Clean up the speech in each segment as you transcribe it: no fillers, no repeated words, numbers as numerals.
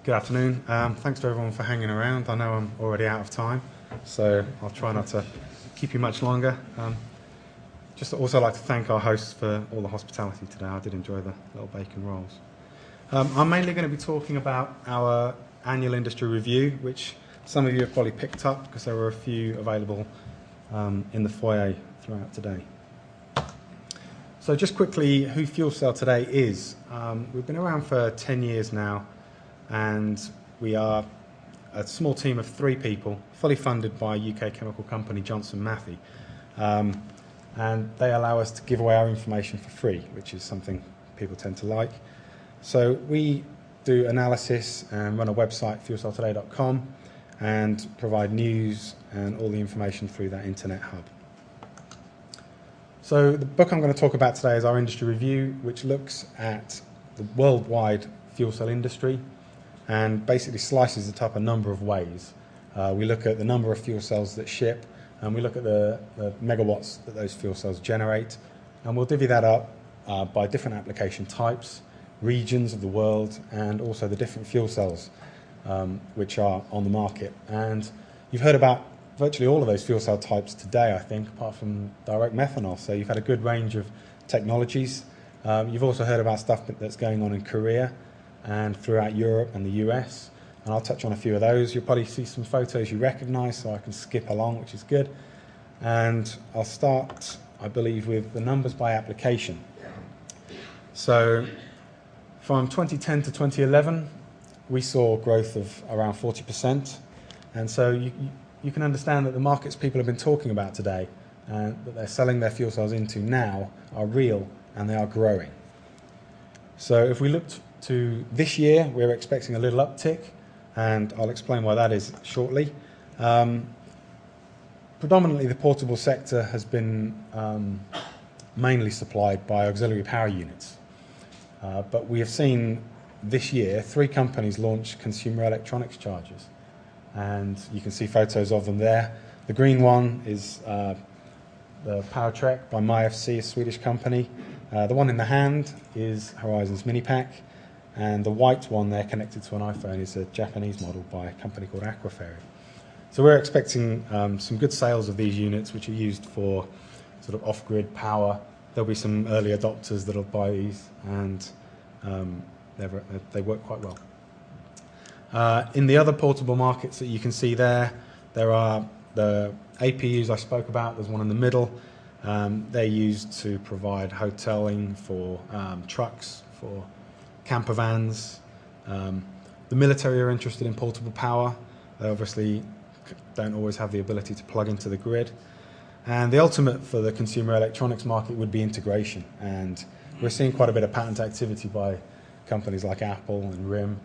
Good afternoon. Thanks to everyone for hanging around. I know I'm already out of time, so I'll try not to keep you much longer. Just also like to thank our hosts for all the hospitality today. I did enjoy the little bacon rolls. I'm mainly going to be talking about our annual industry review, which some of you have probably picked up because there were a few available in the foyer throughout today. So just quickly, who Fuel Cell today is. We've been around for 10 years now, and we are a small team of 3 people, fully funded by UK chemical company Johnson Matthey. And they allow us to give away our information for free, which is something people tend to like. So we do analysis and run a website, fuelcelltoday.com, and provide news and all the information through that internet hub. So the book I'm going to talk about today is our industry review, which looks at the worldwide fuel cell industry and basically slices it up a number of ways. We look at the number of fuel cells that ship, and we look at the megawatts that those fuel cells generate, and we'll divvy that up by different application types, regions of the world, and also the different fuel cells which are on the market. And you've heard about virtually all of those fuel cell types today, I think, apart from direct methanol. So you've had a good range of technologies. You've also heard about stuff that's going on in Korea and throughout Europe and the US, and I'll touch on a few of those. You'll probably see some photos you recognise, so I can skip along, which is good. And I'll start, I believe, with the numbers by application. So from 2010 to 2011, we saw growth of around 40%, and so you can understand that the markets people have been talking about today and that they're selling their fuel cells into now are real and they are growing. So if we looked to this year, we're expecting a little uptick, and I'll explain why that is shortly. Predominantly the portable sector has been mainly supplied by auxiliary power units, but we have seen this year 3 companies launch consumer electronics chargers, and you can see photos of them there. The green one is the PowerTrek by MyFC, a Swedish company. The one in the hand is Horizon's Minipack, and the white one there connected to an iPhone is a Japanese model by a company called Aquaferry. So we're expecting some good sales of these units, which are used for sort of off-grid power. There'll be some early adopters that'll buy these, and they work quite well. In the other portable markets that you can see there are the APUs I spoke about. There's one in the middle. They're used to provide hoteling for trucks, for camper vans. The military are interested in portable power. They obviously don't always have the ability to plug into the grid. And the ultimate for the consumer electronics market would be integration. And we're seeing quite a bit of patent activity by companies like Apple and RIM.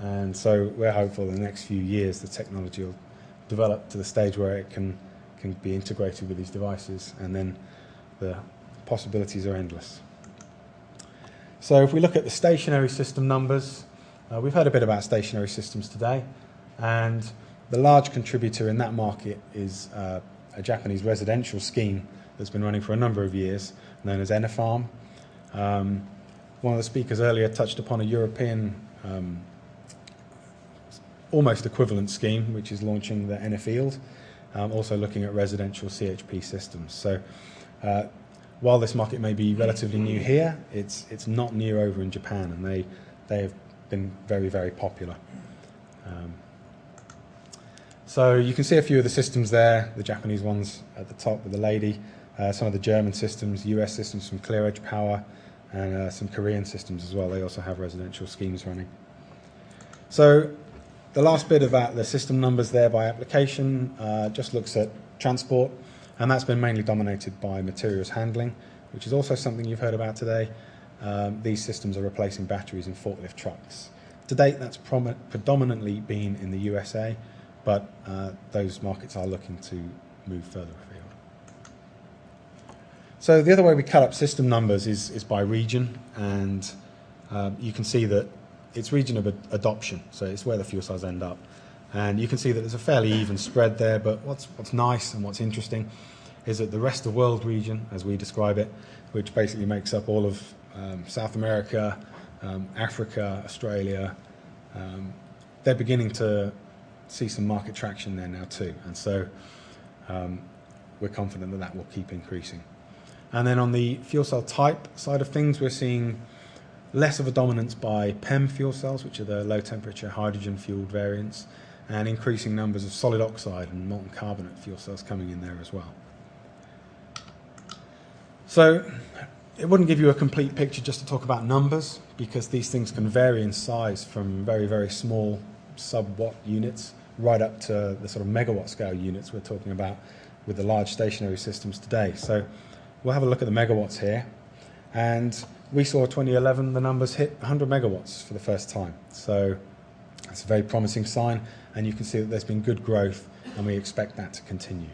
And so we're hopeful in the next few years the technology will develop to the stage where it can be integrated with these devices, and then the possibilities are endless. So if we look at the stationary system numbers, we've heard a bit about stationary systems today, and the large contributor in that market is a Japanese residential scheme that's been running for a number of years, known as Enerfarm. One of the speakers earlier touched upon a European almost equivalent scheme, which is launching the Enerfield, also looking at residential CHP systems. So while this market may be relatively new here, it's not new over in Japan, and they have been very, very popular. So you can see a few of the systems there, the Japanese ones at the top with the lady, some of the German systems, US systems from Clear Edge Power, and some Korean systems as well. They also have residential schemes running. So the last bit about the system numbers there by application just looks at transport, and that's been mainly dominated by materials handling, which is also something you've heard about today. These systems are replacing batteries in forklift trucks. To date, that's predominantly been in the USA, but those markets are looking to move further afield. So the other way we cut up system numbers is by region, and you can see that it's region of adoption, so it's where the fuel cells end up. And you can see that there's a fairly even spread there, but what's nice and what's interesting is that the rest of world region, as we describe it, which basically makes up all of South America, Africa, Australia, they're beginning to see some market traction there now too, and so we're confident that that will keep increasing. And then on the fuel cell type side of things, we're seeing less of a dominance by PEM fuel cells, which are the low temperature hydrogen fueled variants, and increasing numbers of solid oxide and molten carbonate fuel cells coming in there as well. So it wouldn't give you a complete picture just to talk about numbers, because these things can vary in size from very, very small sub-watt units right up to the sort of megawatt scale units we're talking about with the large stationary systems today. So we'll have a look at the megawatts here. And we saw 2011, the numbers hit 100 megawatts for the first time. So that's a very promising sign, and you can see that there's been good growth, and we expect that to continue.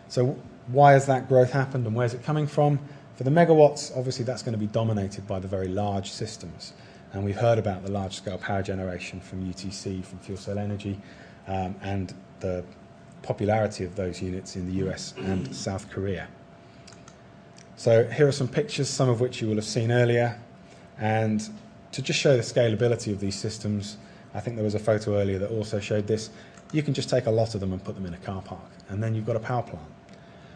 So why has that growth happened, and where's it coming from? For the megawatts, obviously that's going to be dominated by the very large systems. And we've heard about the large-scale power generation from UTC, from Fuel Cell Energy, and the popularity of those units in the US and South Korea. So here are some pictures, some of which you will have seen earlier. And to just show the scalability of these systems, I think there was a photo earlier that also showed this. You can just take a lot of them and put them in a car park, and then you've got a power plant.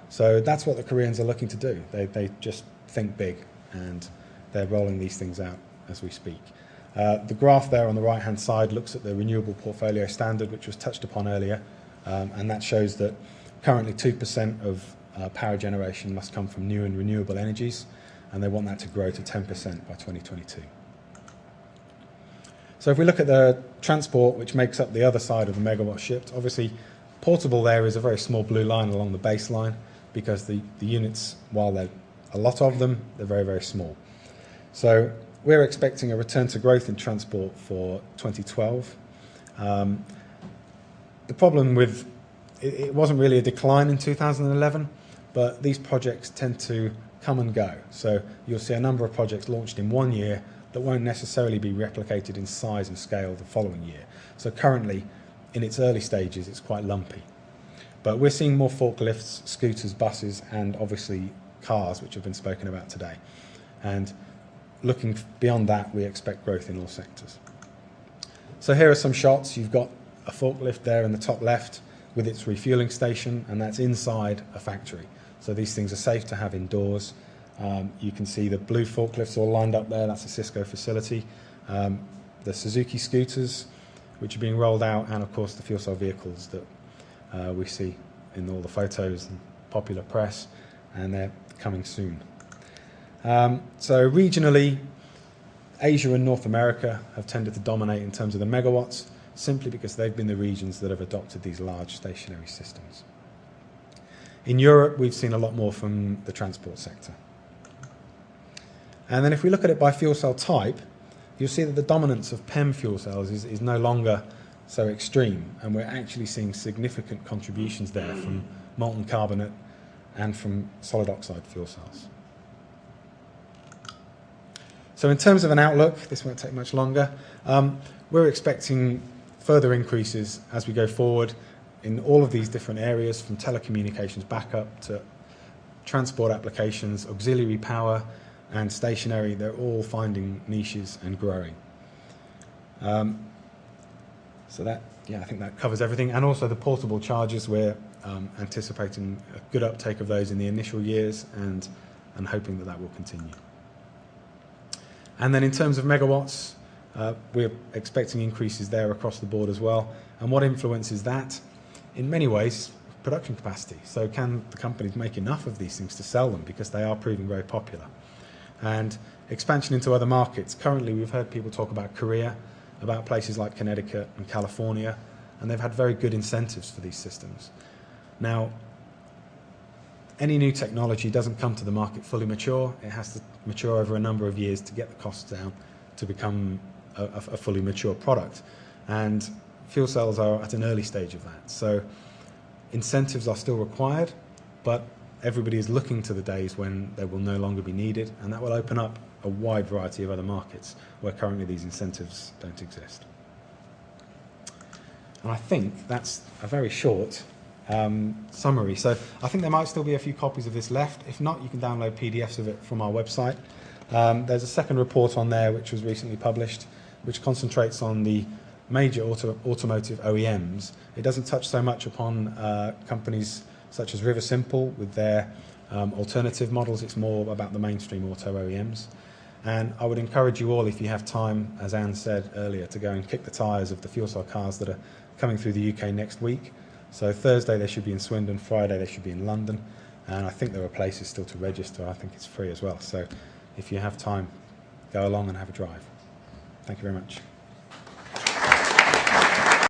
So that's what the Koreans are looking to do. They just think big, and they're rolling these things out as we speak. The graph there on the right-hand side looks at the renewable portfolio standard, which was touched upon earlier, and that shows that currently 2% of power generation must come from new and renewable energies, and they want that to grow to 10% by 2022. So if we look at the transport, which makes up the other side of the megawatt shift, obviously portable there is a very small blue line along the baseline, because the units, while there are a lot of them, they're very, very small. So we're expecting a return to growth in transport for 2012. The problem with it wasn't really a decline in 2011, but these projects tend to come and go. So you'll see a number of projects launched in one year that won't necessarily be replicated in size and scale the following year. So currently, in its early stages, it's quite lumpy. But we're seeing more forklifts, scooters, buses, and obviously cars, which have been spoken about today. And looking beyond that, we expect growth in all sectors. So here are some shots. You've got a forklift there in the top left with its refueling station, and that's inside a factory. So these things are safe to have indoors. You can see the blue forklifts all lined up there. That's a Cisco facility. The Suzuki scooters, which are being rolled out, and of course the fuel cell vehicles that we see in all the photos and popular press, and they're coming soon. So regionally, Asia and North America have tended to dominate in terms of the megawatts, simply because they've been the regions that have adopted these large stationary systems. In Europe, we've seen a lot more from the transport sector. And then if we look at it by fuel cell type, you'll see that the dominance of PEM fuel cells is no longer so extreme, and we're actually seeing significant contributions there from molten carbonate and from solid oxide fuel cells. So in terms of an outlook, this won't take much longer, we're expecting further increases as we go forward in all of these different areas, from telecommunications backup to transport applications, auxiliary power, and stationary. They're all finding niches and growing. So that, yeah, I think that covers everything. And also the portable chargers, we're anticipating a good uptake of those in the initial years, and hoping that that will continue. And then in terms of megawatts, we're expecting increases there across the board as well. And what influences that? In many ways, production capacity. So can the companies make enough of these things to sell them, because they are proving very popular? And expansion into other markets. Currently, we've heard people talk about Korea, about places like Connecticut and California, and they've had very good incentives for these systems. Now, any new technology doesn't come to the market fully mature. It has to mature over a number of years to get the costs down to become a fully mature product. And fuel cells are at an early stage of that. So incentives are still required, but everybody is looking to the days when they will no longer be needed, and that will open up a wide variety of other markets where currently these incentives don't exist. And I think that's a very short summary. So I think there might still be a few copies of this left. If not, you can download PDFs of it from our website. There's a second report on there which was recently published, which concentrates on the major automotive OEMs. It doesn't touch so much upon companies such as River Simple with their alternative models. It's more about the mainstream auto OEMs. And I would encourage you all, if you have time, as Anne said earlier, to go and kick the tyres of the fuel cell cars that are coming through the UK next week. So Thursday they should be in Swindon, Friday they should be in London, and I think there are places still to register. I think it's free as well. So if you have time, go along and have a drive. Thank you very much.